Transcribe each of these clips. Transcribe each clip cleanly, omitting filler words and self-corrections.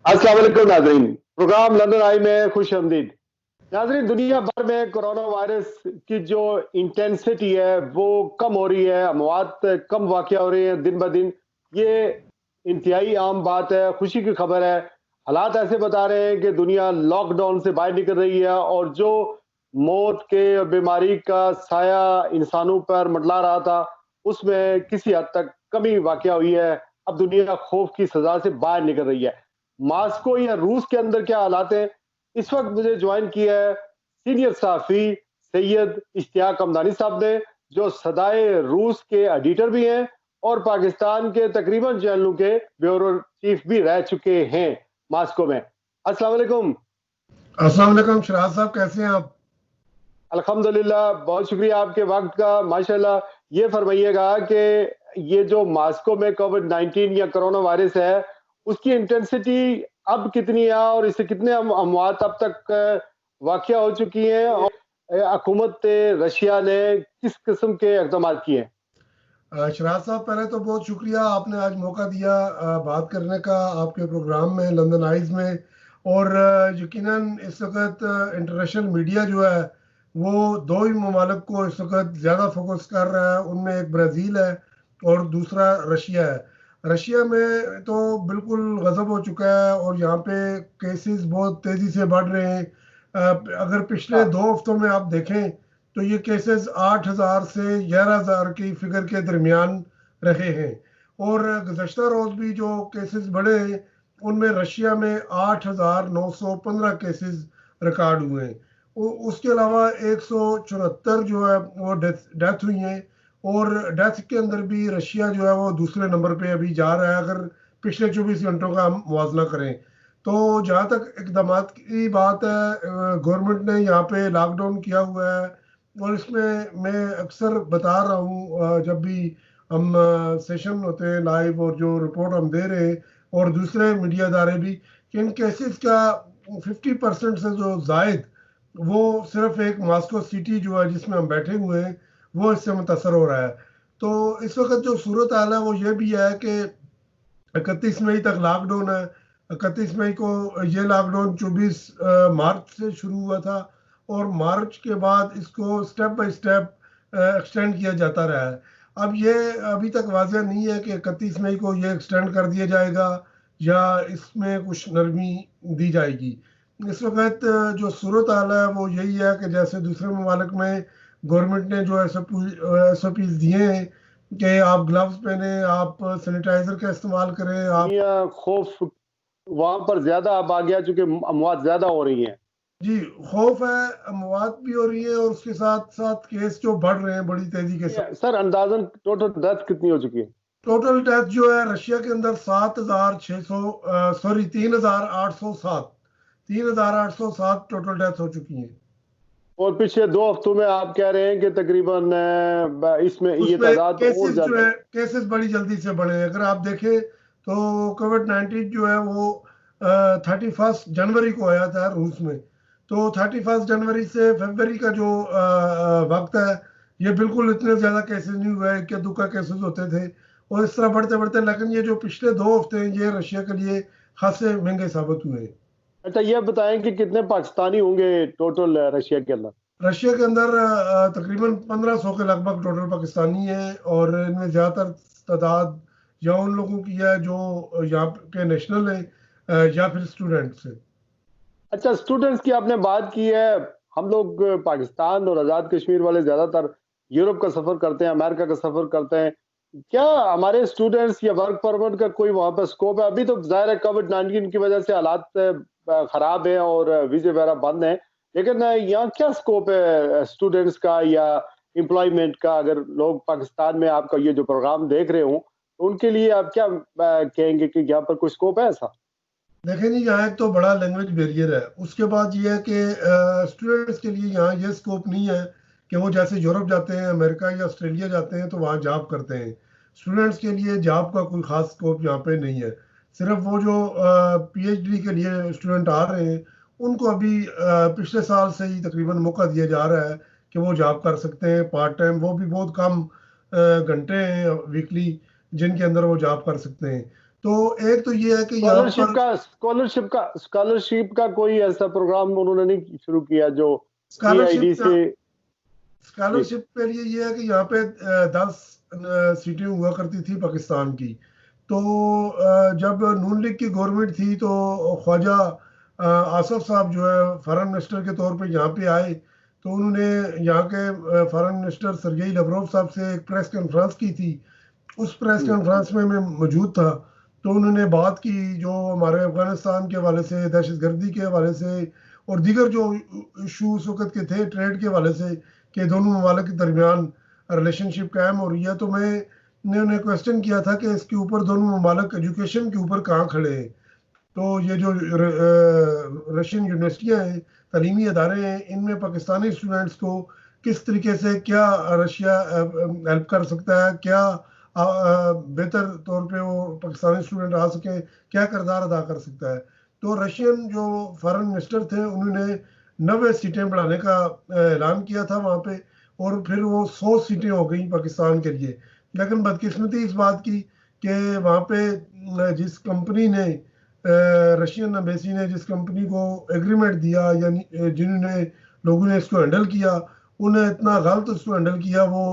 अस्सलाम वालेकुम नाजरीन। प्रोग्राम लंदन आई में खुश आमदीद। नाजरीन, दुनिया भर में कोरोना वायरस की जो इंटेंसिटी है वो कम हो रही है, अमवात कम वाक़या हो रही है दिन ब दिन। ये इंतहाई आम बात है, खुशी की खबर है। हालात ऐसे बता रहे हैं कि दुनिया लॉकडाउन से बाहर निकल रही है और जो मौत के और बीमारी का साया इंसानों पर मंडला रहा था उसमें किसी हद तक कमी वाक़या हुई है। अब दुनिया खौफ की सजा से बाहर निकल रही है। मास्को या रूस के अंदर क्या हालात है, इस वक्त मुझे ज्वाइन किया है सीनियर सहाफ़ी सैयद इश्तियाक हमदानी साहब ने, जो सदाए रूस के एडिटर भी हैं और पाकिस्तान के तकरीबन चैनलों के ब्यूरो चीफ भी रह चुके हैं मास्को में। अस्सलाम वालेकुम। अस्सलाम वालेकुम शराज साहब, कैसे हैं आप? अल्हम्दुलिल्लाह, बहुत शुक्रिया आपके वक्त का। माशाल्लाह, ये फरमाइएगा कि ये जो मास्को में कोविड-19 या कोरोना वायरस है उसकी इंटेंसिटी अब कितनी है और इससे कितने अमवात अब तक वाक़या हो चुकी हैं और हुकूमत रशिया ने किस किस्म के इक़दाम किए हैं? शराज साहब, पहले तो बहुत शुक्रिया, आपने आज मौका दिया बात करने का आपके प्रोग्राम में लंदन आइज में। और यकीनन इस वक्त इंटरनेशनल मीडिया जो है वो दो ही ममालिक को इस वक्त ज़्यादा फोकस कर रहा है। उनमें एक ब्राज़ील है और दूसरा रशिया है। रशिया में तो बिल्कुल गज़ब हो चुका है और यहाँ पे केसेस बहुत तेज़ी से बढ़ रहे हैं। अगर पिछले 2 हफ्तों में आप देखें तो ये केसेस 8,000 से 11,000 की फिगर के दरमियान रहे हैं। और गुज़श्ता रोज़ भी जो केसेस बढ़े हैं उनमें रशिया में 8,915 केसेस रिकॉर्ड हुए हैं। उसके अलावा 174 जो है वो डेथ हुई हैं। और डेथ के अंदर भी रशिया जो है वो दूसरे नंबर पे अभी जा रहा है, अगर पिछले 24 घंटों का हम मुआवजा करें तो। जहाँ तक इकदाम की बात है, गवर्नमेंट ने यहाँ पे लॉकडाउन किया हुआ है और इसमें मैं अक्सर बता रहा हूँ जब भी हम सेशन होते हैं लाइव और जो रिपोर्ट हम दे रहे हैं और दूसरे मीडिया इदारे भी, कि इन केसेस का 50% से जो जायद वो सिर्फ एक मास्को सिटी जो है जिसमें हम बैठे हुए हैं वो इससे मुतासर हो रहा है। तो इस वक्त जो सूरत हाल है वो ये भी है कि 31 मई तक लॉकडाउन है। 31 मई को ये लॉकडाउन 24 मार्च से शुरू हुआ था और मार्च के बाद इसको स्टेप बाय स्टेप एक्सटेंड किया जाता रहा है। अब ये अभी तक वाज़ेह नहीं है कि 31 मई को ये एक्सटेंड कर दिया जाएगा या इसमें कुछ नरमी दी जाएगी। इस वक्त जो सूरत हाल है वो यही है कि जैसे दूसरे ममालिक में गवर्नमेंट ने जो SOPs दिए हैं कि आप ग्लव्स पहने, आप सैनिटाइजर का इस्तेमाल करें, आप खौफ वहां पर ज्यादा अब आ गया चूंकि अमवात ज्यादा हो रही हैं। जी खौफ है, अमवात भी हो रही है और उसके साथ साथ केस जो बढ़ रहे हैं बड़ी तेजी के साथ। सर, अंदाजन टोटल डेथ कितनी हो चुकी है? टोटल डेथ जो है रशिया के अंदर 3,807 टोटल डेथ हो चुकी हैं। और पिछले 2 हफ्तों में आप कह रहे हैं कि तकरीबन इसमें ये उसमें तादाद और केसेस जो ज्यादा है केसेस बड़ी जल्दी से बढ़े हैं। अगर आप देखें तो कोविड-19 जो है वो 31 जनवरी को आया था रूस में। तो 31 जनवरी से फरवरी का जो वक्त है ये बिल्कुल इतने ज़्यादा केसेस नहीं हुए, इक्का दुक्का केसेस होते थे और इस तरह बढ़ते बढ़ते, लेकिन ये जो पिछले 2 हफ्ते हैं ये रशिया के लिए खासे महंगे साबित हुए हैं। अच्छा, ये बताएं कि कितने पाकिस्तानी होंगे टोटल रशिया के अंदर? रशिया के अंदर तकरीबन 1500 के लगभग टोटल पाकिस्तानी हैं और इनमें ज़्यादातर तादाद या उन लोगों की है जो यहाँ के नेशनल हैं या फिर स्टूडेंट्स हैं। अच्छा, स्टूडेंट्स की आपने बात की है। हम लोग पाकिस्तान और आज़ाद कश्मीर वाले ज़्यादातर यूरोप का सफ़र करते हैं, अमेरिका का सफ़र करते हैं। क्या हमारे स्टूडेंट्स या वर्क परमिट का कोई वहाँ पर स्कोप है? अभी तो ज़ाहिर है कोविड-19 की वजह से हालात ख़राब हैं और वीज़े वगैरह बंद हैं। लेकिन यहाँ क्या स्कोप है स्टूडेंट्स का या एम्प्लॉयमेंट का? अगर लोग पाकिस्तान में आपका ये जो प्रोग्राम देख रहे हों, तो उनके लिए आप क्या कहेंगे कि यहाँ पर कोई स्कोप है ऐसा? देखें जी, यहाँ एक तो बड़ा लैंग्वेज बैरियर है। उसके बाद ये है कि स्टूडेंट्स के लिए यहाँ ये स्कोप नहीं है कि वो जैसे यूरोप जाते हैं, अमेरिका या ऑस्ट्रेलिया जाते हैं तो वहाँ जॉब करते हैं। स्टूडेंट्स के लिए जॉब का कोई ख़ास स्कोप यहाँ पे नहीं है। सिर्फ वो जो PhD के लिए स्टूडेंट आ रहे हैं उनको अभी पिछले साल से ही तकरीबन मौका दिया जा रहा है कि वो जॉब कर सकते हैं पार्ट टाइम, वो भी बहुत कम घंटे हैं वीकली जिनके अंदर वो जॉब कर सकते हैं। तो एक तो ये है कि यहाँ पर स्कॉलरशिप का कोई ऐसा प्रोग्राम उन्होंने नहीं शुरू किया जो स्कॉलरशिप EID से। जी। स्कॉलरशिप के लिए ये है कि यहाँ पे 10 सीटें हुआ करती थी पाकिस्तान की। तो जब नून लीग की गवर्नमेंट थी तो ख्वाजा आसफ साहब जो है फॉरेन मिनिस्टर के तौर पे यहाँ पे आए। तो उन्होंने यहाँ के फॉरेन मिनिस्टर सरगेई लवरोव साहब से एक प्रेस कॉन्फ्रेंस की थी। उस प्रेस हम्म। कॉन्फ्रेंस में मैं मौजूद था। तो उन्होंने बात की जो हमारे अफगानिस्तान के हवाले से, दहशतगर्दी के हवाले से और दीगर जो इशू उस वक्त के थे ट्रेड के हवाले से, कि दोनों ममालिक के दरमियान रिलेशनशिप कायम हो रही है। तो मैंने उन्हें क्वेश्चन किया था कि इसके ऊपर दोनों ममालिक एजुकेशन के ऊपर कहाँ खड़े हैं। तो ये जो रशियन यूनिवर्सिटियाँ हैं, तालीमी अदारे हैं, इनमें पाकिस्तानी स्टूडेंट्स को किस तरीके से क्या रशिया हेल्प कर सकता है, क्या बेहतर तौर पे वो पाकिस्तानी स्टूडेंट आ सके, क्या किरदार अदा कर सकता है। तो रशियन जो फॉरेन मिनिस्टर थे उन्होंने 90 सीटें बढ़ाने का ऐलान किया था वहाँ पे, और फिर वो 100 सीटें हो गई पाकिस्तान के लिए। लेकिन बदकिस्मती इस बात की कि वहाँ पे जिस कंपनी ने रशियन एम्बेसी ने जिस कंपनी को एग्रीमेंट दिया, यानी जिन्होंने लोगों ने इसको हैंडल किया, उन्हें इतना गलत इसको हैंडल किया वो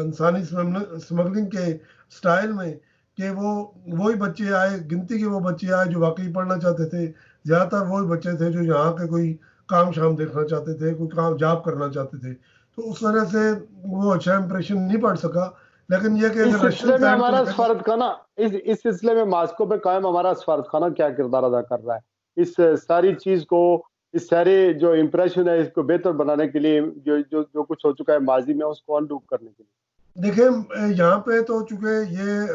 इंसानी स्मगलिंग के स्टाइल में, कि वो वही बच्चे आए, गिनती के वो बच्चे आए जो वाकई पढ़ना चाहते थे। ज़्यादातर वही बच्चे थे जो यहाँ के कोई काम शाम देखना चाहते थे, कोई काम जॉब करना चाहते थे। तो उस वजह से वो अच्छा इंप्रेशन नहीं पड़ सका। लेकिन यह कि इस अगर रशियन सिलसिले में साइड को हमारा देखा जाए, सफारतखाना इस सिलसिले में मॉस्को पे कायम हमारा सफारतखाना क्या किरदार अदा कर रहा है इस सारी चीज को, इस सारे जो इम्प्रेशन है इसको बेहतर बनाने के लिए, जो जो जो कुछ हो चुका है माजी में उसको अनडू करने के लिए? देखिए यहाँ पे तो चूंकि ये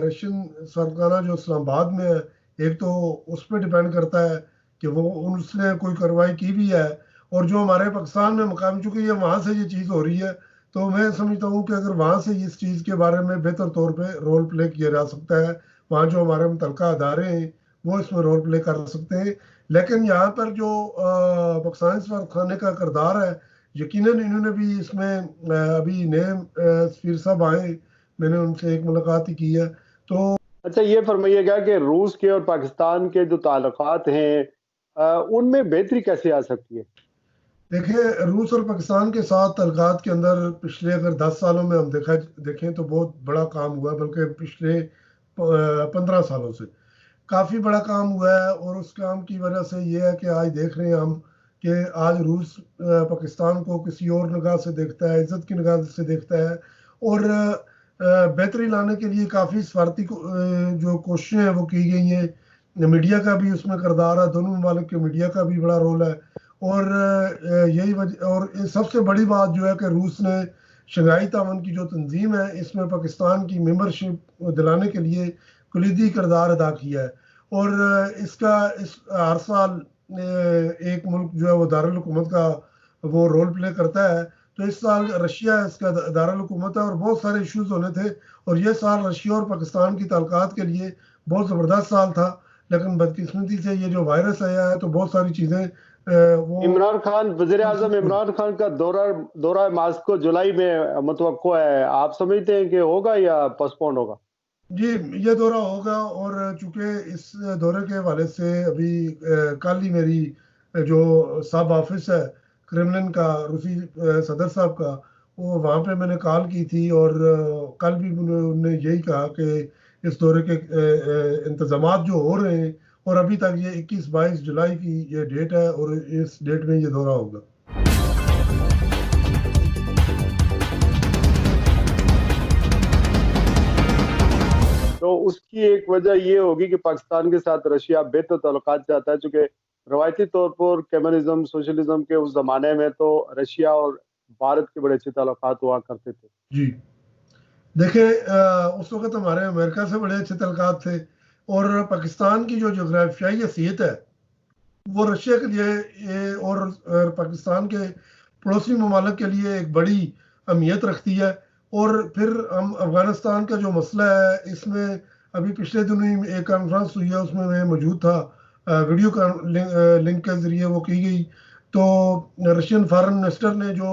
रशियन सरकारा जो इस्लामाबाद में है, एक तो उस पर डिपेंड करता है कि वो उसने कोई कार्रवाई की भी है, और जो हमारे पाकिस्तान में मकाम, चूंकि ये वहाँ से ये चीज़ हो रही है, तो मैं समझता हूँ कि अगर वहाँ से इस चीज़ के बारे में बेहतर तौर पे रोल प्ले किया जा सकता है, वहाँ जो हमारे मुतलका अदारे हैं वो इसमें रोल प्ले कर सकते हैं। लेकिन यहाँ पर जो पाकिस्तान सफारत खाने का किरदार है, यकीनन इन्होंने भी इसमें अभी नए सफीर साहब आए, मैंने उनसे एक मुलाकात ही की है। तो अच्छा, ये फरमाइएगा कि रूस के और पाकिस्तान के जो ताल्लुकात हैं उनमें बेहतरी कैसे आ सकती है? देखिए, रूस और पाकिस्तान के साथ तल्लुकात के अंदर पिछले अगर 10 सालों में हम देखें तो बहुत बड़ा काम हुआ है, बल्कि पिछले 15 सालों से काफ़ी बड़ा काम हुआ है। और उस काम की वजह से ये है कि आज देख रहे हैं हम कि आज रूस पाकिस्तान को किसी और निगाह से देखता है, इज्जत की निगाह से देखता है। और बेहतरी लाने के लिए काफ़ी सफारती जो कोशिशें हैं वो की गई हैं। मीडिया का भी उसमें किरदार है, दोनों ममालिक के मीडिया का भी बड़ा रोल है। और यही वजह, और सबसे बड़ी बात जो है कि रूस ने शंघाई तावन की जो तंजीम है इसमें पाकिस्तान की मेंबरशिप दिलाने के लिए कलीदी किरदार अदा किया है। और इसका इस हर साल एक मुल्क जो है वो दारुल हुकूमत का वो रोल प्ले करता है। तो इस साल रशिया इसका दारुल हुकूमत है, और बहुत सारे इश्यूज होने थे, और ये साल रशिया और पाकिस्तान की ताल्लुकात के लिए बहुत ज़बरदस्त साल था। लेकिन बदकिस्मती से ये जो वायरस आया है तो बहुत सारी चीज़ें वो इमरान खान, वजीर आजम इमरान खान का दौरा मास्को जुलाई में मुतवक्को है, आप समझते हैं कि होगा या पोस्टपोन होगा? जी, ये दौरा होगा। और चूंकि इस दौरे के हवाले से अभी कल ही मेरी जो सब ऑफिस है क्रेमलिन का, रूसी सदर साहब का, वो वहाँ पे मैंने कॉल की थी, और कल भी उन्होंने यही कहा कि इस दौरे के इंतजामात जो हो रहे हैं, और अभी तक ये 21-22 जुलाई की ये डेट है, और इस डेट में ये दौरा होगा। तो उसकी एक वजह ये होगी कि पाकिस्तान के साथ रशिया बेहतर ताल्लुकात चाहता है, चूंकि रवायती तौर पर कम्युनिज्म सोशलिज्म के उस जमाने में तो रशिया और भारत के बड़े अच्छे ताल्लुकात हुआ करते थे। जी, देखिए उस वक्त हमारे अमेरिका से बड़े अच्छे तल्लुकात थे, और पाकिस्तान की जो जोग्राफियाई हैसियत है वो रशिया के लिए और पाकिस्तान के पड़ोसी ममालिक के लिए एक बड़ी अहमियत रखती है। और फिर हम अफगानिस्तान का जो मसला है इसमें अभी पिछले दिनों ही एक कॉन्फ्रेंस हुई है, उसमें मैं मौजूद था, वीडियो का लिंक के जरिए वो की गई। तो रशियन फॉरेन मिनिस्टर ने जो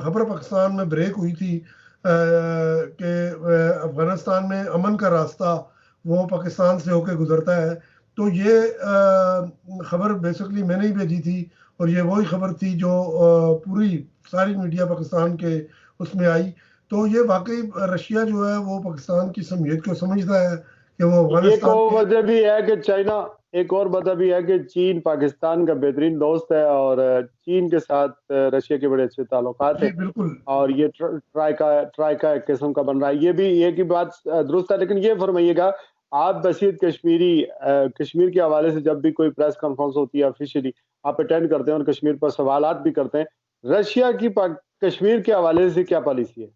खबर पाकिस्तान में ब्रेक हुई थी कि अफगानिस्तान में अमन का रास्ता वो पाकिस्तान से होकर गुजरता है। तो ये खबर बेसिकली मैंने ही भेजी थी, और ये वही खबर थी जो पूरी सारी मीडिया पाकिस्तान के उसमें आई। तो ये वाकई रशिया जो है वो पाकिस्तान की समझियत को समझता है कि वो एक अफगानिस्तान और के। वजह भी है कि चाइना, एक और वजह भी है कि चीन पाकिस्तान का बेहतरीन दोस्त है और चीन के साथ रशिया के बड़े अच्छे ताल्लुकात जी हैं। बिल्कुल। और ये ट्राइका एक किस्म का बन रहा है। ये भी एक ही बात दुरुस्त है। लेकिन ये फरमाइएगा, आप बशीर कश्मीरी, कश्मीर के हवाले से जब भी कोई प्रेस कॉन्फ्रेंस होती है ऑफिशियली, आप अटेंड करते हैं और कश्मीर पर सवालात भी करते हैं। रशिया की कश्मीर के हवाले से क्या पॉलिसी है?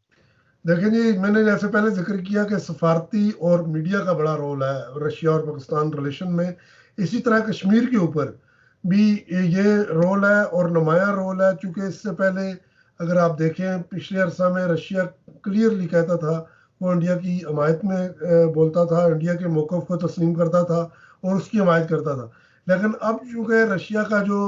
देखिए जी, मैंने जैसे पहले जिक्र किया कि सफारती और मीडिया का बड़ा रोल है रशिया और पाकिस्तान रिलेशन में। इसी तरह कश्मीर के ऊपर भी ये रोल है और नुमाया रोल है, क्योंकि इससे पहले अगर आप देखें पिछले अरसा में रशिया क्लियरली कहता था वो इंडिया की हमायत में बोलता था, इंडिया के मौक़िफ़ को तस्लीम करता था और उसकी हमायत करता था। लेकिन अब चूँकि रशिया का जो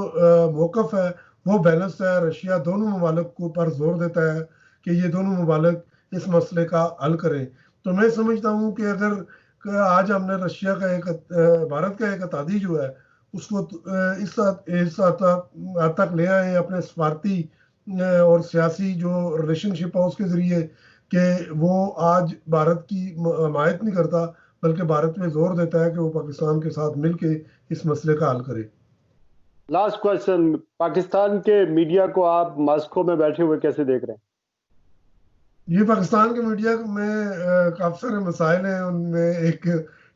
मौक़िफ़ है वो बैलेंस है, रशिया दोनों ममालिक को पर जोर देता है कि ये दोनों ममालिक इस मसले का हल करें। तो मैं समझता हूँ कि अगर आज हमने रशिया का एक भारत का एक अतादी जो है उसको इस हद तक ले आए अपने सफारती और सियासी जो रिलेशनशिप है उसके ज़रिए, कि वो आज भारत की हमायत नहीं करता बल्कि भारत में जोर देता है कि वो पाकिस्तान के साथ मिलके इस मसले का हल करे। लास्ट क्वेश्चन, पाकिस्तान के मीडिया को आप मॉस्को में बैठे हुए कैसे देख रहे हैं? ये पाकिस्तान के मीडिया में काफ़ी सारे मसाइल हैं, उनमें एक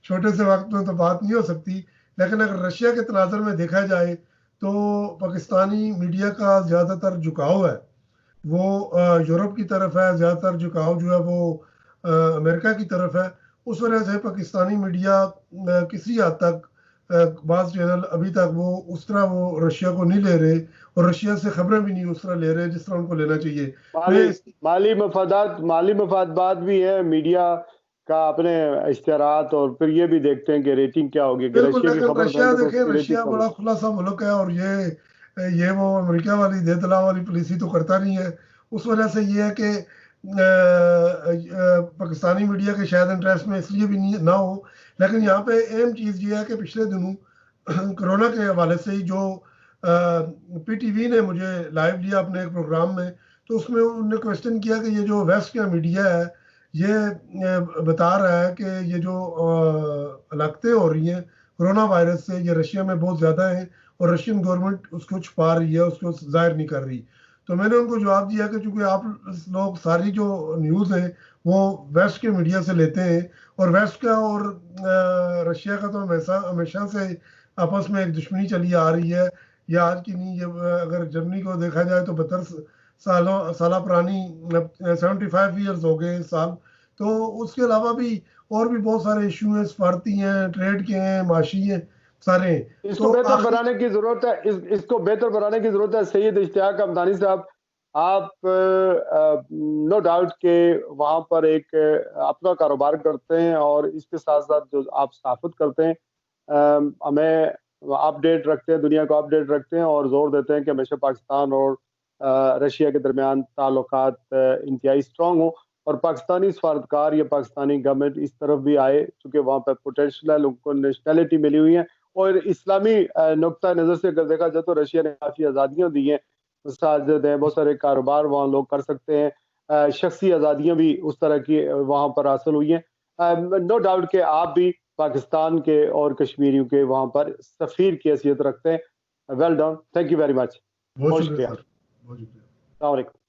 छोटे से वक्त में तो बात नहीं हो सकती। लेकिन अगर रशिया के तनाज़र में देखा जाए तो पाकिस्तानी मीडिया का ज़्यादातर झुकाव है वो यूरोप की तरफ है, ज़्यादातर झुकाव जो है वो अमेरिका की तरफ है। उस वजह से पाकिस्तानी मीडिया किसी हद तक बाज़ चैनल अभी तक वो उस तरह वो रशिया को नहीं ले रहे, और रशिया से खबरें भी नहीं उस तरह ले रहे जिस तरह उनको लेना चाहिए। मैं माली माली मफादात भी है मीडिया का अपने इश्तेहारात, और फिर ये भी देखते हैं कि रेटिंग क्या होगी। कि बिल्कुल, रशिया की लेकिन खबर रशिया देंगे तो देखें, उसकी रेटिंग रशिया कम बड़ा होगी। खुला सा मुल्क है, और ये वो अमेरिका वाली दे दला वाली पॉलिसी तो करता नहीं है। उस वजह से ये है कि पाकिस्तानी मीडिया के शायद इंटरेस्ट में इसलिए भी नहीं ना हो। लेकिन यहाँ पे अहम चीज़ ये है कि पिछले दिनों कोरोना के हवाले से ही जो पीटीवी ने मुझे लाइव लिया अपने एक प्रोग्राम में, तो उसमें उन्होंने क्वेश्चन किया कि ये जो वेस्ट का मीडिया है ये बता रहा है कि ये जो हलाकतें हो रही हैं कोरोना वायरस से, ये रशिया में बहुत ज़्यादा है और रशियन गवर्नमेंट उसको छुपा रही है, उसको जाहिर नहीं कर रही। तो मैंने उनको जवाब दिया कि चूंकि आप लोग सारी जो न्यूज़ हैं वो वेस्ट के मीडिया से लेते हैं, और वेस्ट का और रशिया का तो हमेशा हमेशा से आपस में एक दुश्मनी चली आ रही है। ये आज की नहीं, ये अगर जर्मनी को देखा जाए तो 72 साला पुरानी 75 ईयर्स हो गए इस साल। तो उसके अलावा भी और भी बहुत सारे इशू हैं, सफारती हैं, ट्रेड के हैं, माशी हैं, सारे हैं। इसको तो बेहतर आखिर बनाने की जरूरत है। इसको बेहतर बनाने की जरूरत है। सैयद इश्तियाक हमदानी साहब, आप नो डाउट के वहां पर एक अपना कारोबार करते हैं और इसके साथ साथ जो आप सहाफत करते हैं, हमें अपडेट रखते हैं, दुनिया को अपडेट रखते हैं और जोर देते हैं कि हमेशा पाकिस्तान और रशिया के दरमियान ताल्लुकात इंतहाई स्ट्रांग हो और पाकिस्तानी सफारतकार या पाकिस्तानी गवर्नमेंट इस तरफ भी आए, क्योंकि वहाँ पर पोटेंशियल है, लोगों को नेशनैलिटी मिली हुई है। और इस्लामी नुक्ता नज़र से अगर देखा जाए तो रशिया ने काफ़ी आज़ादियाँ दी हैं, साजिद है, बहुत सारे कारोबार वहाँ लोग कर सकते हैं। शख्सी आज़ादियाँ भी उस तरह की वहाँ पर हासिल हुई हैं। नो डाउट कि आप भी पाकिस्तान के और कश्मीरियों के वहाँ पर सफ़ीर की हैसियत रखते हैं। Well done, thank you very much. बहुत बहुत शुक्रिया शुक्रिया। सर, बहुत शुक्रिया। अस्सलाम वालेकुम।